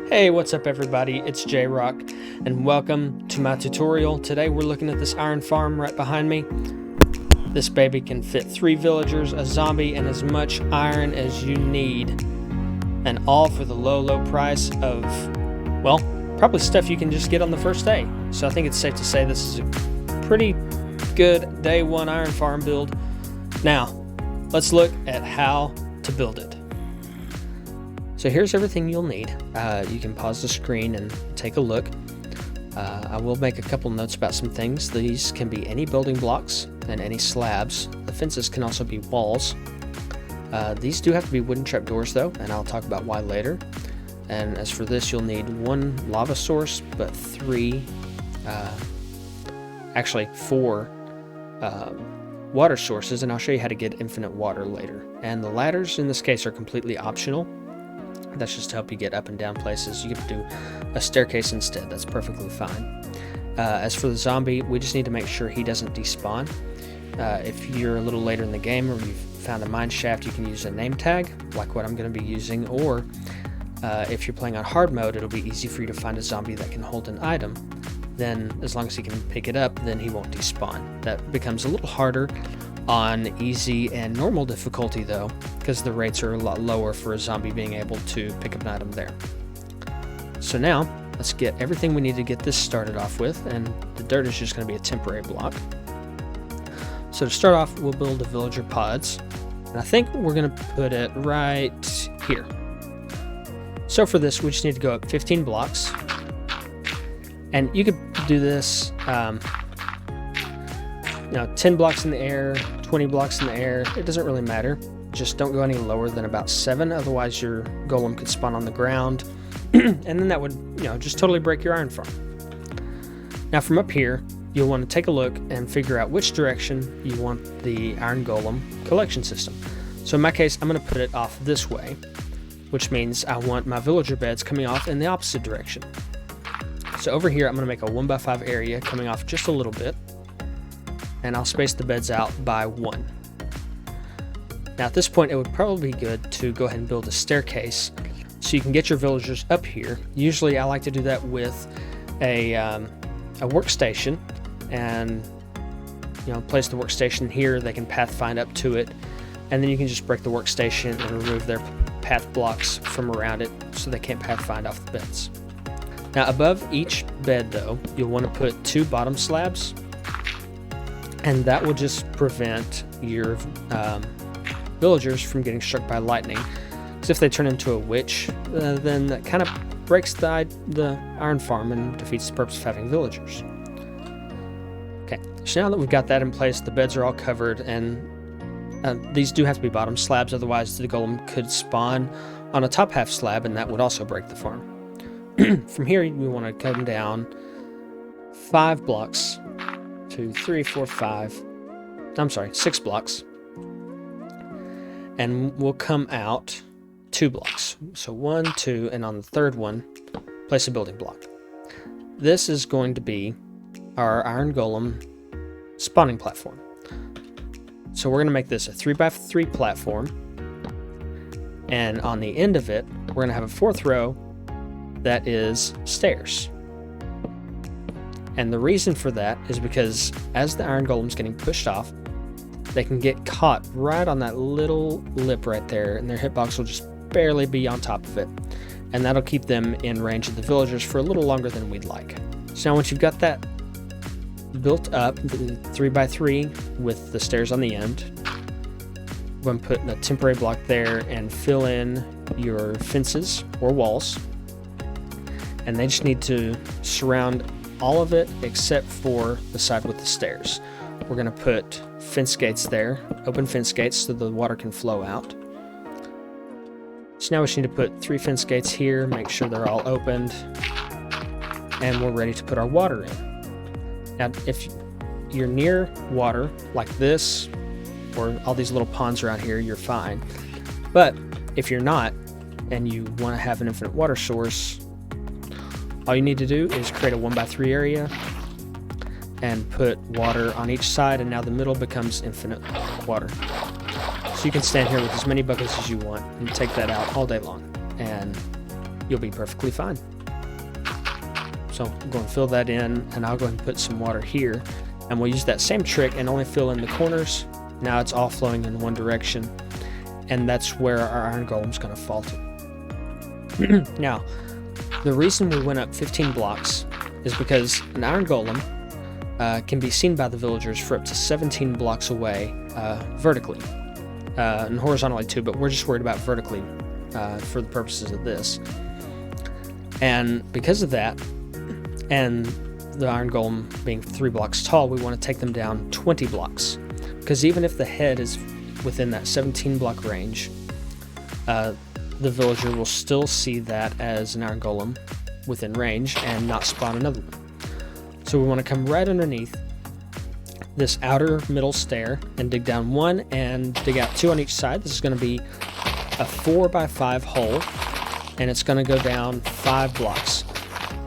Hey, what's up everybody? It's J-Rock and welcome to my tutorial. Today we're looking at this iron farm right behind me. This baby can fit 3 villagers, a zombie, and as much iron as you need. And all for the low price of, well, probably stuff you can just get on the first day. So I think it's safe to say this is a pretty good day 1 iron farm build. Now, let's look at how to build it. So here's everything you'll need. You can pause the screen and take a look. I will make a couple notes about some things. These can be any building blocks and any slabs. The fences can also be walls. These do have to be wooden trapdoors though, and I'll talk about why later. And as for this, you'll need 1 lava source, but 4 water sources, and I'll show you how to get infinite water later. And the ladders in this case are completely optional. That's just to help you get up and down places. You can do a staircase instead. That's perfectly fine. As for the zombie, we just need to make sure he doesn't despawn. If you're a little later in the game or you've found a mine shaft, you can use a name tag, like what I'm going to be using, or if you're playing on hard mode, it'll be easy for you to find a zombie that can hold an item. Then, as long as he can pick it up, then he won't despawn. That becomes a little harder on easy and normal difficulty though, because the rates are a lot lower for a zombie being able to pick up an item there. So now, let's get everything we need to get this started off with, and the dirt is just going to be a temporary block. So to start off, we'll build the villager pods, and I think we're going to put it right here. So for this, we just need to go up 15 blocks, and you could do this 10 blocks in the air, 20 blocks in the air, it doesn't really matter. Just don't go any lower than about 7, otherwise your golem could spawn on the ground, and then that would, just totally break your iron farm. Now from up here, you'll want to take a look and figure out which direction you want the iron golem collection system. So in my case, I'm going to put it off this way, which means I want my villager beds coming off in the opposite direction. So over here, I'm going to make a 1x5 area coming off just a little bit, and I'll space the beds out by 1. Now at this point, it would probably be good to go ahead and build a staircase so you can get your villagers up here. Usually I like to do that with a workstation, and place the workstation here. They can pathfind up to it, and then you can just break the workstation and remove their path blocks from around it so they can't pathfind off the beds. Now above each bed though, you'll want to put 2 bottom slabs, and that will just prevent your villagers from getting struck by lightning. Because if they turn into a witch, then that kind of breaks the iron farm and defeats the purpose of having villagers. Okay, so now that we've got that in place, the beds are all covered, and these do have to be bottom slabs, otherwise the golem could spawn on a top half slab, and that would also break the farm. From here, we want to come down 5 blocks. 2, 3, 4, 5. I'm sorry, 6 blocks. And we'll come out 2 blocks. So 1, 2, and on the third one, place a building block. This is going to be our iron golem spawning platform. So we're going to make this a 3x3 platform. And on the end of it, we're going to have a 4th row that is stairs. And the reason for that is because as the iron golem's getting pushed off, they can get caught right on that little lip right there, and their hitbox will just barely be on top of it. And that'll keep them in range of the villagers for a little longer than we'd like. So now once you've got that built up, 3x3 with the stairs on the end, we're going to put a temporary block there and fill in your fences or walls. And they just need to surround all of it except for the side with the stairs. We're going to put fence gates there, open fence gates so the water can flow out. So now we just need to put 3 fence gates here, make sure they're all opened, and we're ready to put our water in. Now if you're near water like this, or all these little ponds around here, you're fine. But if you're not, and you want to have an infinite water source, all you need to do is create a 1x3 area and put water on each side, and now the middle becomes infinite water. So you can stand here with as many buckets as you want and take that out all day long. And you'll be perfectly fine. So I'm going to fill that in, and I'll go ahead and put some water here, and we'll use that same trick and only fill in the corners. Now it's all flowing in one direction, and that's where our iron golem's going to fall to. Now, the reason we went up 15 blocks is because an iron golem can be seen by the villagers for up to 17 blocks away vertically, and horizontally too, but we're just worried about vertically for the purposes of this. And because of that, and the iron golem being 3 blocks tall, we want to take them down 20 blocks. Because even if the head is within that 17 block range, the villager will still see that as an iron golem within range and not spawn another one. So we want to come right underneath this outer middle stair and dig down 1 and dig out 2 on each side. This is going to be a 4x5 hole, and it's going to go down 5 blocks.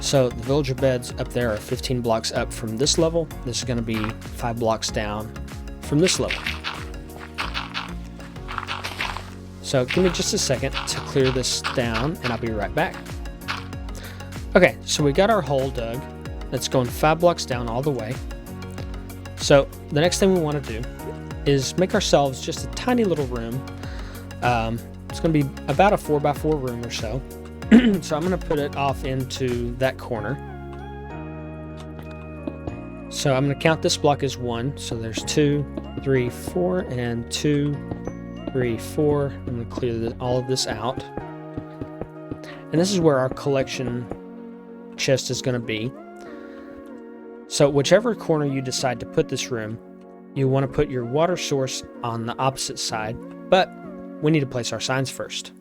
So the villager beds up there are 15 blocks up from this level. This is going to be 5 blocks down from this level. So give me just a second to clear this down, and I'll be right back. Okay, so we got our hole dug. It's going 5 blocks down all the way. So the next thing we want to do is make ourselves just a tiny little room. It's going to be about a 4x4 room or so. So I'm going to put it off into that corner. So I'm going to count this block as 1. So there's 2, 3, 4, and 2, 3, 4. I'm going to clear all of this out. And this is where our collection chest is going to be. So whichever corner you decide to put this room, you want to put your water source on the opposite side, but we need to place our signs first.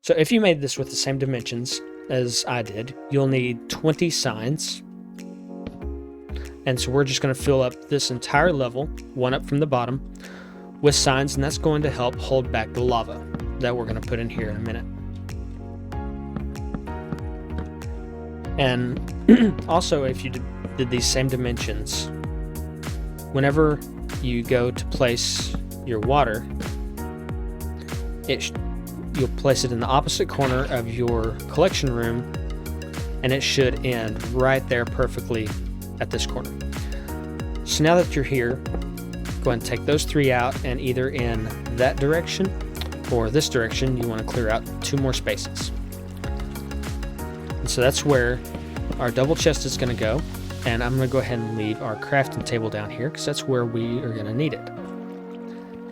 So if you made this with the same dimensions as I did, you'll need 20 signs. And so we're just going to fill up this entire level, 1 up from the bottom, with signs, and that's going to help hold back the lava that we're going to put in here in a minute. And also, if you did these same dimensions, whenever you go to place your water, you'll place it in the opposite corner of your collection room, and it should end right there perfectly at this corner. So now that you're here, go ahead and take those 3 out, and either in that direction or this direction, you want to clear out 2 more spaces. And so that's where our double chest is going to go, and I'm going to go ahead and leave our crafting table down here because that's where we are going to need it.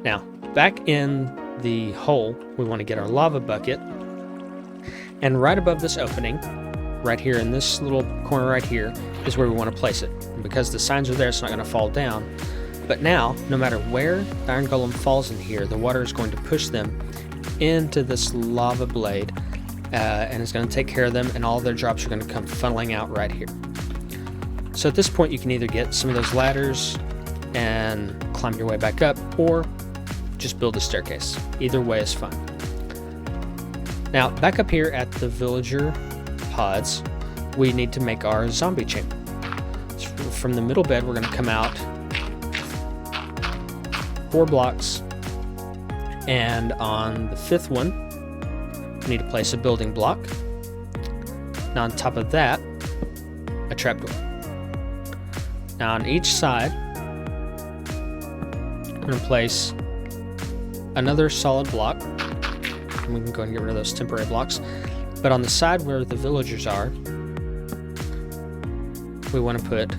Now, back in the hole, we want to get our lava bucket, and right above this opening, right here in this little corner right here, is where we want to place it. And because the signs are there, it's not going to fall down. But now, no matter where the iron golem falls in here, the water is going to push them into this lava blade, and it's going to take care of them, and all of their drops are going to come funneling out right here. So at this point, you can either get some of those ladders and climb your way back up, or just build a staircase. Either way is fine. Now, back up here at the villager pods, we need to make our zombie chamber. So from the middle bed, we're going to come out 4 blocks, and on the 5th one, we need to place a building block. Now on top of that, a trapdoor. Now on each side, we're going to place another solid block, and we can go ahead and get rid of those temporary blocks. But on the side where the villagers are, we want to put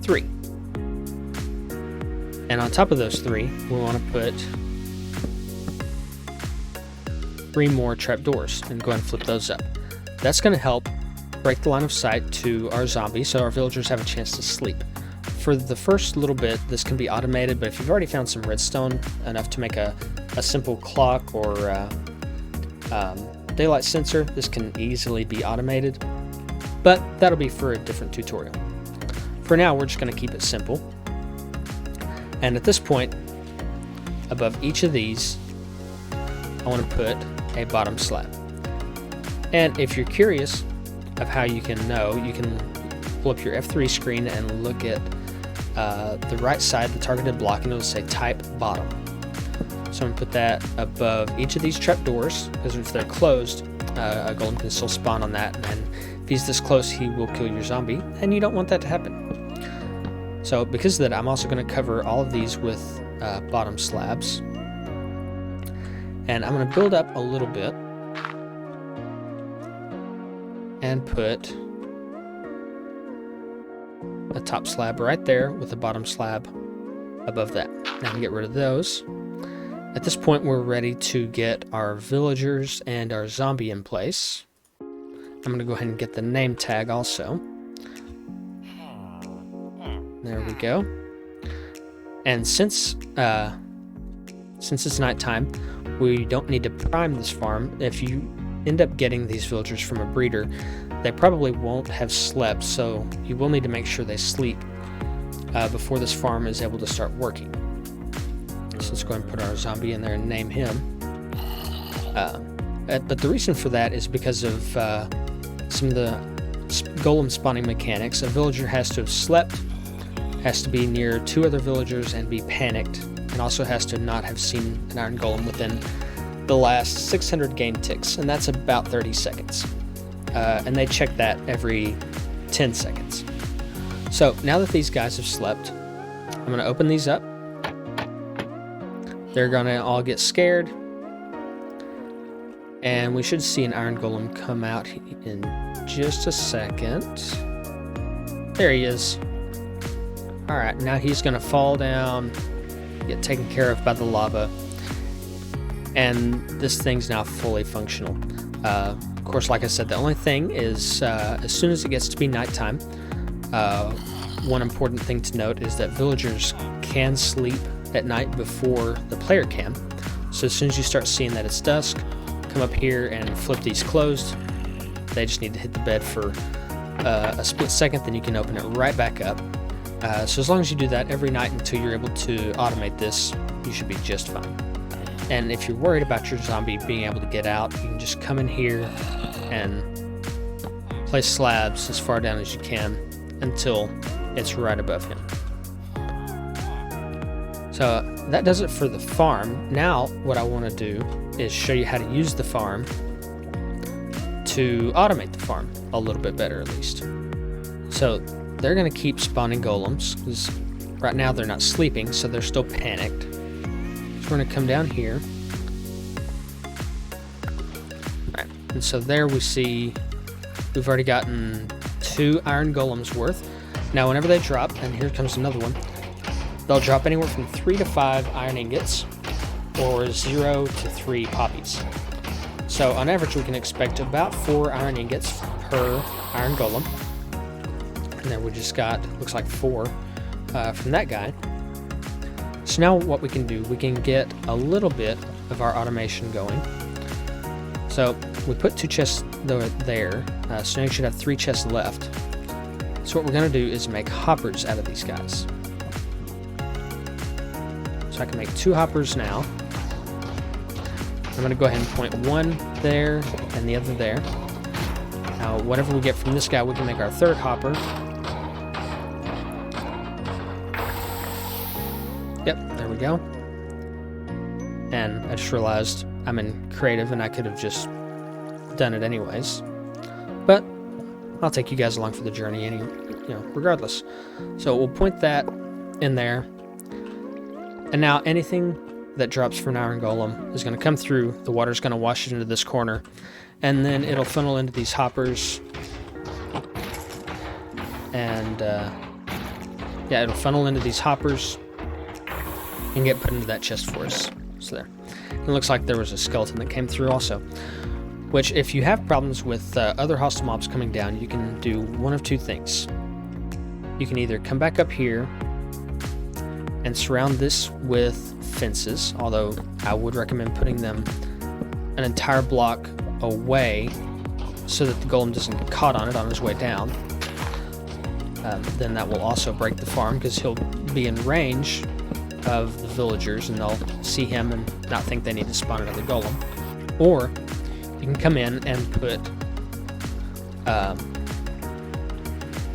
3. And on top of those 3, we want to put 3 more trapdoors, and go ahead and flip those up. That's going to help break the line of sight to our zombies, so our villagers have a chance to sleep. For the first little bit, this can be automated, but if you've already found some redstone enough to make a simple clock or daylight sensor, this can easily be automated, but that'll be for a different tutorial. For now, we're just going to keep it simple. And at this point, above each of these, I want to put a bottom slab. And if you're curious of how you can know, you can pull up your F3 screen and look at the right side, the targeted block, and it'll say type bottom. So I'm going to put that above each of these trapdoors, because if they're closed, a golem can still spawn on that, and if he's this close, he will kill your zombie, and you don't want that to happen. So because of that, I'm also going to cover all of these with bottom slabs. And I'm going to build up a little bit and put a top slab right there with a bottom slab above that. Now I can get rid of those. At this point, we're ready to get our villagers and our zombie in place. I'm going to go ahead and get the name tag also. There we go. And since it's nighttime, we don't need to prime this farm. If you end up getting these villagers from a breeder, they probably won't have slept, so you will need to make sure they sleep before this farm is able to start working. So let's go ahead and put our zombie in there and name him. But the reason for that is because of some of the golem spawning mechanics. A villager has to have slept, has to be near 2 other villagers and be panicked, and also has to not have seen an iron golem within the last 600 game ticks, and that's about 30 seconds. And they check that every 10 seconds. So now that these guys have slept, I'm going to open these up. They're going to all get scared, and we should see an iron golem come out in just a second. There he is. Alright, now he's going to fall down, get taken care of by the lava, and this thing's now fully functional. Of course, like I said, the only thing is as soon as it gets to be nighttime, one important thing to note is that villagers can sleep at night before the player can. So as soon as you start seeing that it's dusk, come up here and flip these closed. They just need to hit the bed for a split second, then you can open it right back up. So as long as you do that every night until you're able to automate this, you should be just fine. And if you're worried about your zombie being able to get out, you can just come in here and place slabs as far down as you can until it's right above him. So that does it for the farm. Now what I want to do is show you how to use the farm to automate the farm a little bit better, at least. So they're going to keep spawning golems because right now they're not sleeping, so they're still panicked. So we're going to come down here. Alright, and so there we see we've already gotten 2 iron golems worth. Now whenever they drop, and here comes another one, they'll drop anywhere from 3 to 5 iron ingots or 0 to 3 poppies. So on average we can expect about 4 iron ingots per iron golem. And then we just got, looks like 4 from that guy. So now what we can do, we can get a little bit of our automation going. So we put 2 chests there, so now you should have 3 chests left. So what we're going to do is make hoppers out of these guys. So I can make 2 hoppers now. I'm going to go ahead and point one there and the other there. Now whatever we get from this guy, we can make our 3rd hopper. Yep, there we go. And I just realized I'm in creative and I could have just done it anyways. But I'll take you guys along for the journey regardless. So we'll point that in there. And now anything that drops from an iron golem is going to come through. The water's going to wash it into this corner. And then it'll funnel into these hoppers. And yeah, it'll funnel into these hoppers and get put into that chest for us. So there. It looks like there was a skeleton that came through also. Which, if you have problems with other hostile mobs coming down, you can do one of 2 things. You can either come back up here and surround this with fences, although I would recommend putting them an entire block away so that the golem doesn't get caught on it on his way down. Then that will also break the farm because he'll be in range of the villagers and they'll see him and not think they need to spawn another golem. Or you can come in and put a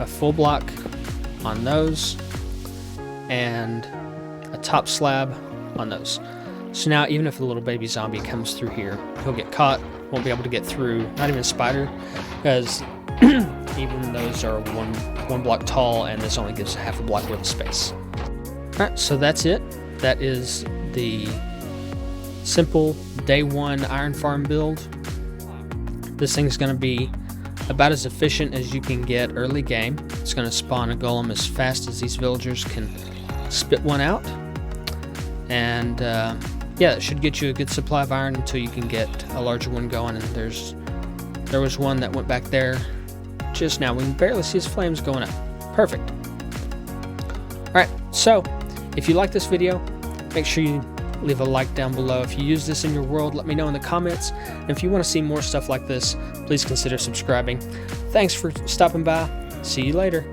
full block on those and a top slab on those. So now even if a little baby zombie comes through here, he'll get caught, won't be able to get through, not even a spider, because even those are one block tall, and this only gives half a block worth of space. Alright, so that's it. That is the simple day one iron farm build. This thing's going to be about as efficient as you can get early game. It's going to spawn a golem as fast as these villagers can spit one out. And yeah, it should get you a good supply of iron until you can get a larger one going. And there was one that went back there just now. We can barely see his flames going up. Perfect. Alright, so if you like this video, make sure you leave a like down below. If you use this in your world, let me know in the comments. And if you want to see more stuff like this, please consider subscribing. Thanks for stopping by. See you later.